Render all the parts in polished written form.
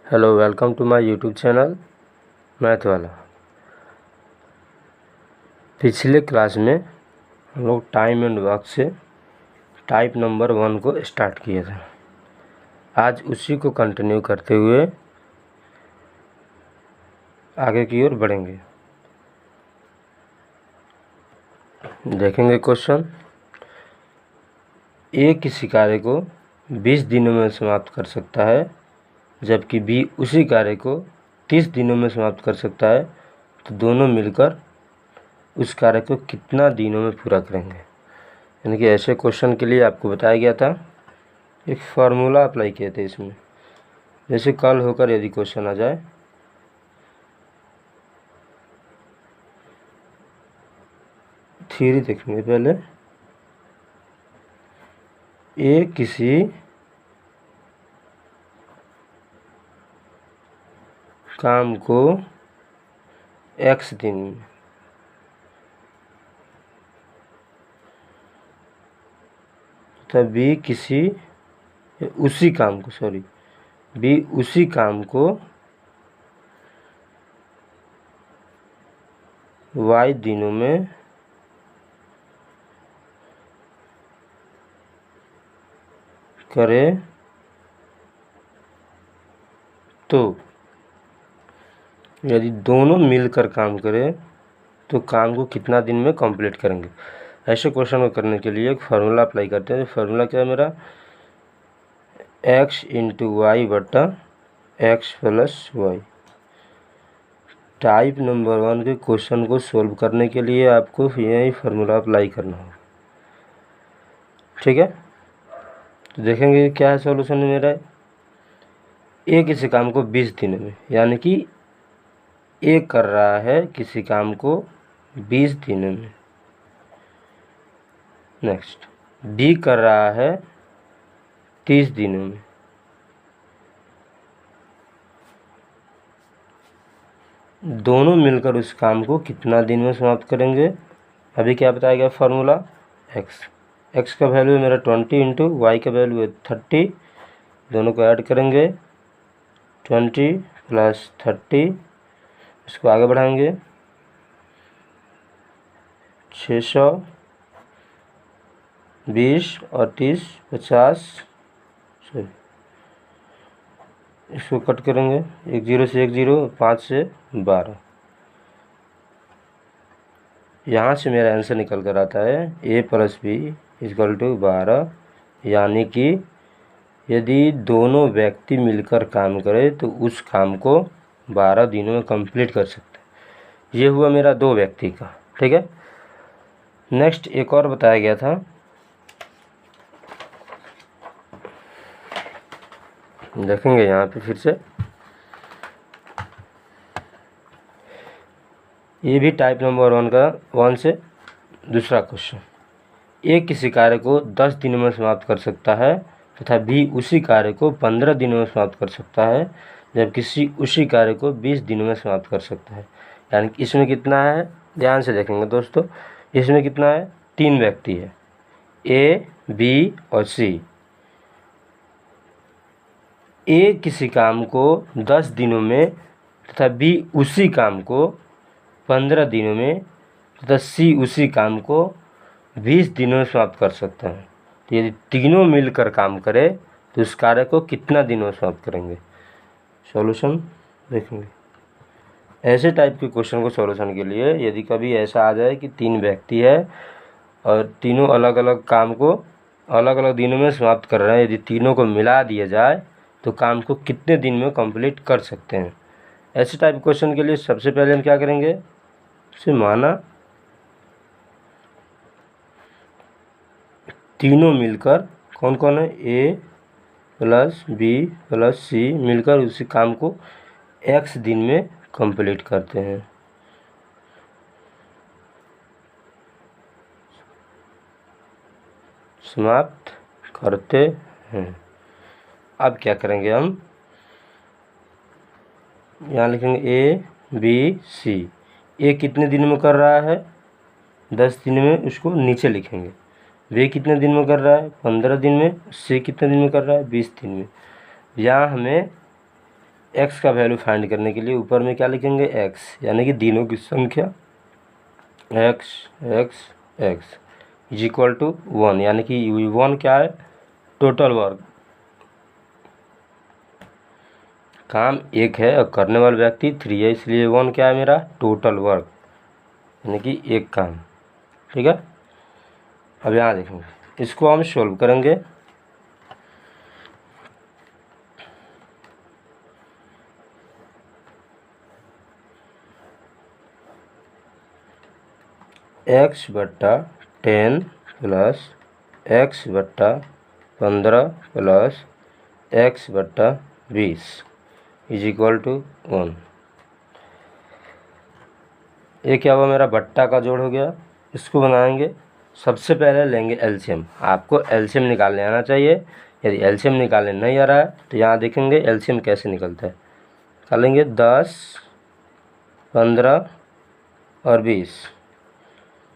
Hello, welcome to my YouTube channel math वाला। पिछले class में हम लोग टाइम एंड वर्क से टाइप नंबर 1 को स्टार्ट किया था। आज उसी को कंटिन्यू करते हुए आगे की ओर बढ़ेंगे। देखेंगे क्वेश्चन। ए किसी कार्य को 20 दिनों में समाप्त कर सकता है, जबकि बी उसी कार्य को 30 दिनों में समाप्त कर सकता है, तो दोनों मिलकर उस कार्य को कितना दिनों में पूरा करेंगे। यानी कि ऐसे क्वेश्चन के लिए आपको बताया गया था, एक फार्मूला अप्लाई किए थे इसमें। जैसे कल होकर यदि क्वेश्चन आ जाए, थ्योरी देखेंगे पहले। ए किसी काम को x दिन में तब बी किसी उसी काम को बी उसी काम को y दिनों में करे, तो यदि दोनों मिलकर काम करें तो काम को कितना दिन में कंप्लीट करेंगे। ऐसे क्वेश्चन को करने के लिए एक फार्मूला अप्लाई करते हैं। फार्मूला क्या है मेरा? x इंटू वाई बटा X plus Y. Type number 1 के क्वेश्चन को सोल्व करने के लिए आपको यही फार्मूला अप्लाई करना होगा। ठीक है, तो देखेंगे क्या है सॉल्यूशन मेरा। ए किसी काम को 20 दिनों में, यानी कि ए कर रहा है किसी काम को 20 दिनों में। नेक्स्ट, बी कर रहा है 30 दिनों में। दोनों मिलकर उस काम को कितना दिन में समाप्त करेंगे। अभी क्या बताया गया फार्मूला? एक्स का वैल्यू है मेरा 20 इंटू वाई का वैल्यू है 30। दोनों को ऐड करेंगे, 20 प्लस 30। इसको आगे बढ़ाएंगे, 620 और 30 50। इसको कट करेंगे, 1 0 से 1 0, 5 से 12। यहाँ से मेरा आंसर निकल कर आता है a plus B equal to 12। यानी कि यदि दोनों व्यक्ति मिलकर काम करें तो उस काम को 12 दिनों में कंप्लीट कर सकते हैं। ये हुआ मेरा 2 व्यक्ति का। ठीक है, नेक्स्ट एक और बताया गया था। देखेंगे यहाँ पे फिर से, ये भी टाइप नंबर 1 का 1 से दूसरा क्वेश्चन। ए किसी कार्य को 10 दिनों में समाप्त कर सकता है तथा बी उसी कार्य को 15 दिनों में समाप्त कर सकता है, जबकि सी उसी कार्य को 20 दिनों में समाप्त कर सकता है। यानी कि इसमें कितना है, ध्यान से देखेंगे दोस्तों। इसमें कितना है? 3 व्यक्ति है, ए बी और सी। ए किसी काम को 10 दिनों में तथा बी उसी काम को 15 दिनों में तथा सी उसी काम को 20 दिनों में समाप्त कर सकता है। तो यदि तीनों मिलकर काम करें तो उस कार्य को कितना दिनों में समाप्त करेंगे। सॉल्यूशन देखेंगे। ऐसे टाइप के क्वेश्चन को सॉल्यूशन के लिए यदि कभी ऐसा आ जाए कि 3 व्यक्ति है और तीनों अलग अलग काम को अलग अलग दिनों में समाप्त कर रहे हैं, यदि तीनों को मिला दिया जाए तो काम को कितने दिन में कंप्लीट कर सकते हैं। ऐसे टाइप क्वेश्चन के लिए सबसे पहले हम क्या करेंगे, उसे माना तीनों मिलकर, कौन कौन है, ए प्लस बी प्लस सी मिलकर उसी काम को x दिन में कंप्लीट करते हैं। समाप्त करते हैं। अब क्या करेंगे हम, यहाँ लिखेंगे ए बी सी। ए कितने दिन में कर रहा है? 10 दिन में, उसको नीचे लिखेंगे। बी कितने दिन में कर रहा है? 15 दिन में। सी कितने दिन में कर रहा है? 20 दिन में। यहाँ हमें एक्स का वैल्यू फाइंड करने के लिए ऊपर में क्या लिखेंगे, एक्स, यानी कि दिनों की संख्या X X X is equal to 1, यानी कि 1 क्या है, टोटल वर्क। काम 1 है और करने वाला व्यक्ति 3 है, इसलिए 1 क्या है मेरा, टोटल वर्क, यानी कि एक काम। ठीक है, अब यहाँ देखेंगे, इसको हम सोल्व करेंगे। एक्स बट्टा 10 प्लस एक्स बट्टा 15 प्लस एक्स बट्टा 20 इज इक्वल टू 1। ये क्या हुआ, मेरा बट्टा का जोड़ हो गया। इसको बनाएंगे, सबसे पहले लेंगे एलसीएम। आपको एलसीएम निकालने आना चाहिए। यदि एलसीएम निकालने नहीं आ रहा है तो यहाँ देखेंगे एलसीएम कैसे निकलता है। निकालेंगे 10, 15 और 20।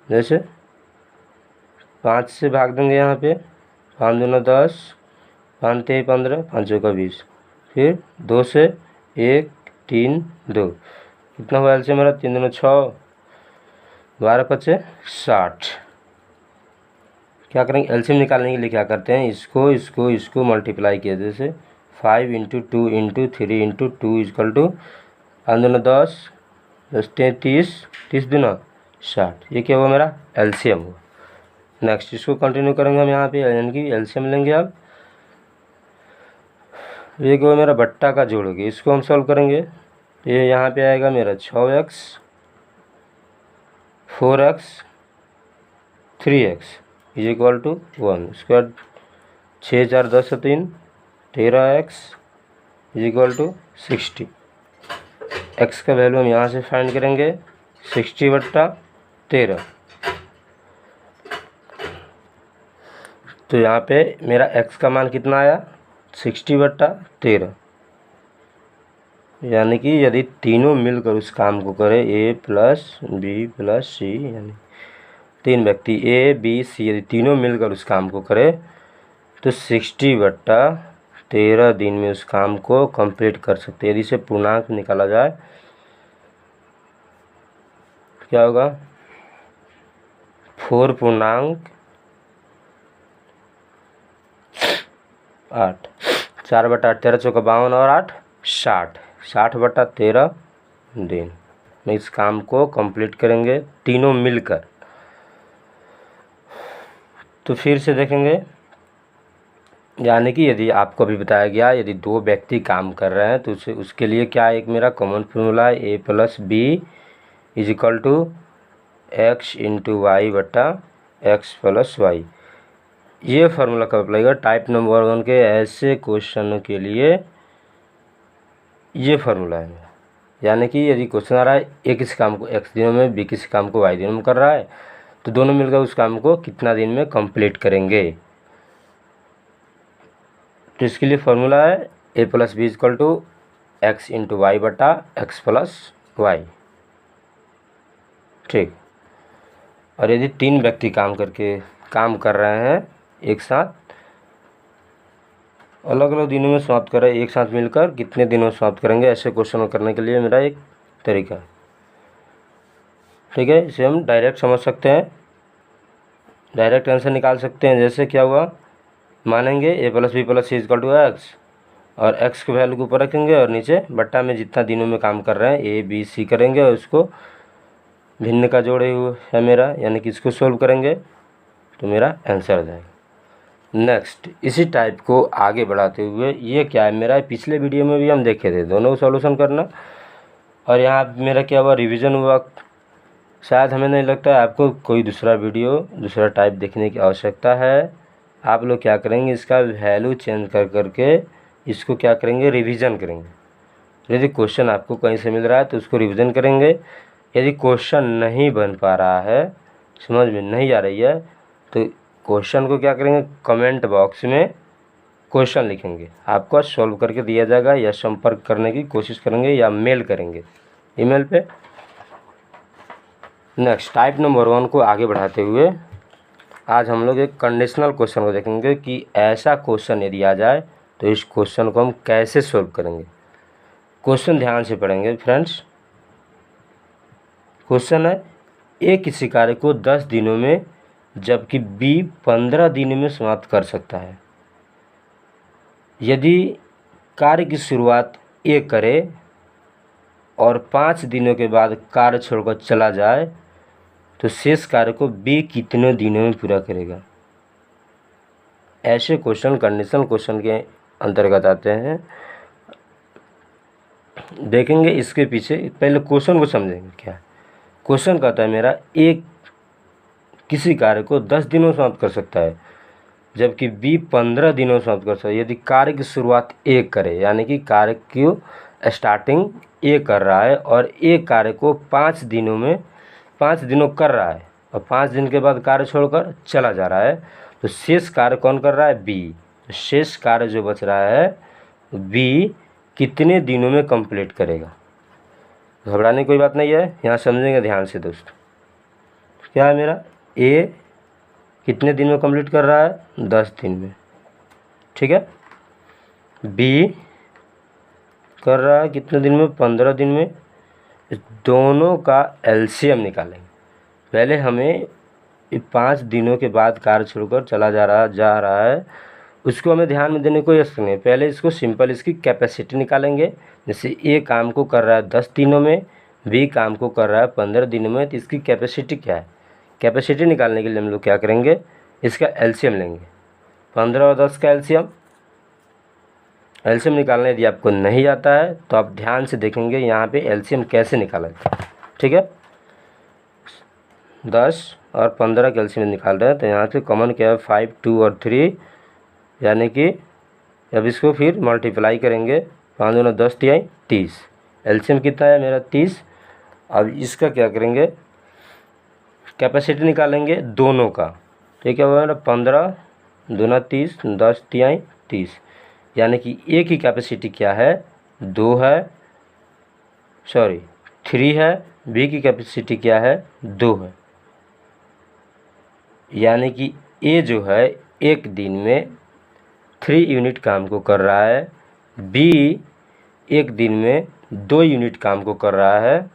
जैसे 5 से भाग देंगे यहाँ पे, 5 दूना 10, 5 तेई 15, 5 चौका 20। फिर 2 से 1, 3, 2, कितना हुआ एलसीएम मेरा, 3 दूना 6, 12 पचे 60। क्या करेंगे, एलसीएम निकालने के लिए क्या करते हैं, इसको मल्टीप्लाई किया। जैसे 5 × 2 × 3 × 2 इक्वल टू 5 दूना 10, 10 तेई 30, 30 दूना 60। ये क्या हुआ, मेरा एलसीएम हुआ। नेक्स्ट इसको कंटिन्यू करेंगे हम यहाँ पे, यानी कि एलसीएम लेंगे। अब ये क्या हुआ, मेरा बट्टा का जोड़ हो गया। इसको हम सॉल्व करेंगे, ये यहाँ पे आएगा मेरा 6x 4x 3x is equal to 1। उसके बाद 6 4 10 3 13x is equal to 60। x का वैल्यू हम यहाँ से फाइंड करेंगे, 60 बट्टा 13। तो यहाँ पे मेरा x का मान कितना आया, 60 बट्टा 13। यानी कि यदि तीनों मिलकर उस काम को करें, a प्लस बी प्लस सी, यानी 3 व्यक्ति a b c यदि तीनों मिलकर उस काम को करें तो 60 बट्टा 13 दिन में उस काम को कंप्लीट कर सकते हैं। यदि इसे पूर्णांक निकाला जाए क्या होगा, 4 पूर्णांक 8, 4 बटा 8 13 चौका 52 और 8 60, 60 बटा 13 दिन में इस काम को कंप्लीट करेंगे तीनों मिलकर। तो फिर से देखेंगे, यानी कि यदि आपको भी बताया गया, यदि 2 व्यक्ति काम कर रहे हैं तो उसके लिए क्या एक मेरा कॉमन फार्मूला है, a plus B is equal to X into Y बटा एक्स प्लस वाई। ये फार्मूला कब अप्लाई होगा, टाइप नंबर 1 के ऐसे क्वेश्चनों के लिए ये फार्मूला है। यानी कि यदि क्वेश्चन आ रहा है ए किसी काम को x दिनों में, बी किसी काम को y दिनों में कर रहा है, तो दोनों मिलकर उस काम को कितना दिन में कंप्लीट करेंगे। तो इसके लिए फार्मूला है a plus B equal to X into Y बटा एक्स प्लस वाई। ठीक, और यदि 3 व्यक्ति काम कर रहे हैं एक साथ, अलग अलग दिनों में समाप्त कर रहे हैं, एक साथ मिलकर कितने दिनों में समाप्त करेंगे, ऐसे क्वेश्चन करने के लिए मेरा एक तरीका है। ठीक है, इसे हम डायरेक्ट समझ सकते हैं, डायरेक्ट आंसर निकाल सकते हैं। जैसे क्या हुआ, मानेंगे a plus B plus C equal to X, और x के वैल्यू को ऊपर रखेंगे और नीचे बट्टा में जितना दिनों में काम कर रहे हैं a b c करेंगे और उसको भिन्न का जोड़े हुए है मेरा, यानी कि इसको सोल्व करेंगे तो मेरा आंसर आ जाएगा। नेक्स्ट इसी टाइप को आगे बढ़ाते हुए, ये क्या है मेरा, पिछले वीडियो में भी हम देखे थे, दोनों सॉल्यूशन करना, और यहाँ मेरा क्या हुआ, रिवीजन हुआ। शायद हमें नहीं लगता है आपको कोई दूसरा वीडियो दूसरा टाइप देखने की आवश्यकता है। आप लोग क्या करेंगे, इसका वैल्यू चेंज कर करके इसको क्या करेंगे, रिवीजन करेंगे। यदि क्वेश्चन आपको कहीं से मिल रहा है तो उसको रिवीजन करेंगे। यदि क्वेश्चन नहीं बन पा रहा है, समझ में नहीं आ रही है, तो क्वेश्चन को क्या करेंगे, कमेंट बॉक्स में क्वेश्चन लिखेंगे, आपको सॉल्व करके दिया जाएगा, या संपर्क करने की कोशिश करेंगे या मेल करेंगे ईमेल पे। नेक्स्ट टाइप नंबर 1 को आगे बढ़ाते हुए आज हम लोग एक कंडीशनल क्वेश्चन को देखेंगे कि ऐसा क्वेश्चन यदि आ जाए तो इस क्वेश्चन को हम कैसे सॉल्व करेंगे। क्वेश्चन ध्यान से पढ़ेंगे फ्रेंड्स। क्वेश्चन है, ए किसी कार्य को 10 दिनों में जबकि बी 15 दिनों में समाप्त कर सकता है। यदि कार्य की शुरुआत ए करे और 5 दिनों के बाद कार्य छोड़कर चला जाए तो शेष कार्य को बी कितने दिनों में पूरा करेगा। ऐसे क्वेश्चन कंडीशनल क्वेश्चन के अंतर्गत आते हैं। देखेंगे इसके पीछे, पहले क्वेश्चन को समझेंगे। क्या क्वेश्चन कहता है मेरा, एक किसी कार्य को 10 दिनों में समाप्त कर सकता है जबकि बी 15 दिनों में समाप्त कर सकता है। यदि कार्य की शुरुआत ए करे, यानी कि कार्य की स्टार्टिंग ए कर रहा है और एक कार्य को 5 दिनों कर रहा है और 5 दिन के बाद कार्य छोड़कर चला जा रहा है, तो शेष कार्य कौन कर रहा है, बी। तो शेष कार्य जो बच रहा है बी कितने दिनों में कंप्लीट करेगा। घबराने की कोई बात नहीं है, यहाँ समझेंगे ध्यान से दोस्तों। क्या है मेरा, ए कितने दिन में कंप्लीट कर रहा है, 10 दिन में, ठीक है। बी कर रहा है कितने दिन में, 15 दिन में। दोनों का एलसीएम निकालेंगे। पहले हमें 5 दिनों के बाद कार्य छोड़कर चला जा रहा है, उसको हमें ध्यान में देने की कोई आवश्यकता नहीं है। पहले इसको सिंपल इसकी कैपेसिटी निकालेंगे। जैसे ए काम को कर रहा है 10 दिनों में, बी काम को कर रहा है 15 दिनों में, तो इसकी कैपेसिटी क्या है। कैपेसिटी निकालने के लिए हम लोग क्या करेंगे, इसका एलसीएम लेंगे। 15 और 10 का एलसीएम निकालना यदि आपको नहीं आता है तो आप ध्यान से देखेंगे यहाँ पे एलसीएम कैसे निकाला जाए, ठीक है। 10 और 15 का एलसीएम निकाल रहे हैं तो यहाँ से कॉमन क्या है, 5, 2 और 3, यानी कि अब इसको फिर मल्टीप्लाई करेंगे। 5 दूना 10 तिहाई 30, एलसीएम कितना है मेरा 30। अब इसका क्या करेंगे, कैपेसिटी निकालेंगे दोनों का, तो क्या होगा मेरा 15 दूना 30, 10 तिहाई 30, यानी कि ए की कैपेसिटी क्या है, 2 है, 3 है। बी की कैपेसिटी क्या है, 2 है। यानी कि ए जो है एक दिन में 3 यूनिट काम को कर रहा है, बी एक दिन में 2 यूनिट काम को कर रहा है।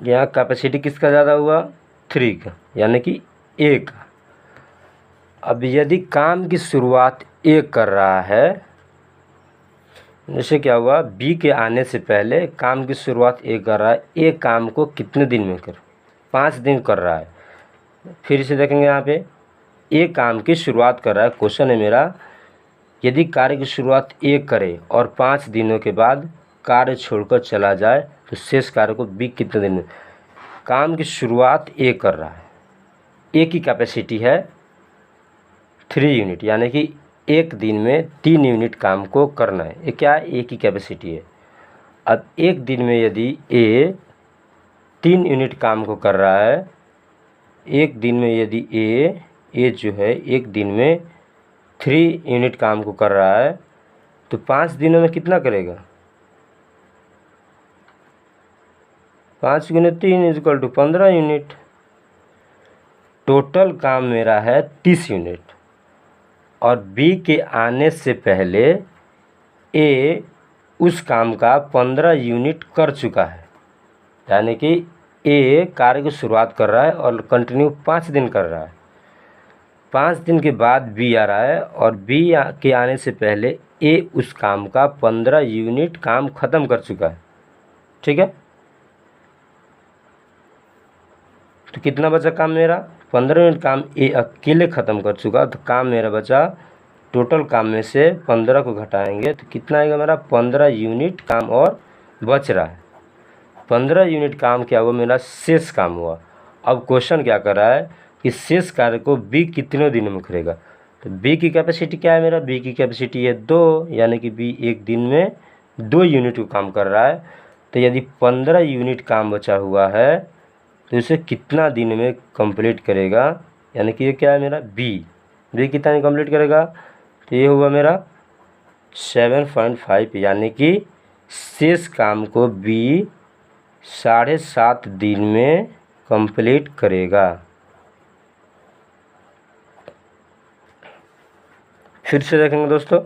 यहाँ कैपेसिटी किसका ज़्यादा हुआ, 3 का, यानी कि ए का। अब यदि काम की शुरुआत ए कर रहा है, जैसे क्या हुआ, बी के आने से पहले काम की शुरुआत ए कर रहा है, ए काम को कितने दिन में कर, 5 दिन कर रहा है। फिर से देखेंगे यहाँ पे, ए काम की शुरुआत कर रहा है। क्वेश्चन है मेरा, यदि कार्य की शुरुआत ए करे और 5 दिनों के बाद कार्य छोड़कर चला जाए तो शेष कार्य को बी कितने दिन में। काम की शुरुआत ए कर रहा है, ए की कैपेसिटी है 3 यूनिट, यानी कि एक दिन में 3 यूनिट काम को करना है। ये क्या है, ए की कैपेसिटी है। अब एक दिन में यदि ए 3 यूनिट काम को कर रहा है, एक दिन में यदि ए जो है एक दिन में 3 यूनिट काम को कर रहा है, तो 5 दिनों में कितना करेगा, 5 गुने 3 इक्वल टू 15 यूनिट। टोटल काम मेरा है 30 यूनिट और बी के आने से पहले ए उस काम का 15 यूनिट कर चुका है। यानी कि ए कार्य की शुरुआत कर रहा है और कंटिन्यू 5 दिन कर रहा है। 5 दिन के बाद बी आ रहा है और बी के आने से पहले ए उस काम का 15 यूनिट काम ख़त्म कर चुका है, ठीक है। तो कितना बचा काम मेरा, 15 यूनिट काम ए अकेले ख़त्म कर चुका, तो काम मेरा बचा, टोटल काम में से 15 को घटाएंगे तो कितना आएगा मेरा, 15 यूनिट काम और बच रहा है। 15 यूनिट काम क्या हुआ मेरा, शेष काम हुआ। अब क्वेश्चन क्या कर रहा है कि शेष कार्य को बी कितने दिनों में करेगा। तो बी की कैपेसिटी क्या है मेरा, बी की कैपेसिटी है 2, यानी कि बी एक दिन में 2 यूनिट को काम कर रहा है। तो यदि 15 यूनिट काम बचा हुआ है तो इसे कितना दिन में कंप्लीट करेगा, यानी कि ये क्या है मेरा बी कितना दिन कंप्लीट करेगा, तो ये हुआ मेरा 7.5, यानी कि शेष काम को बी 7.5 दिन में कंप्लीट करेगा। फिर से देखेंगे दोस्तों,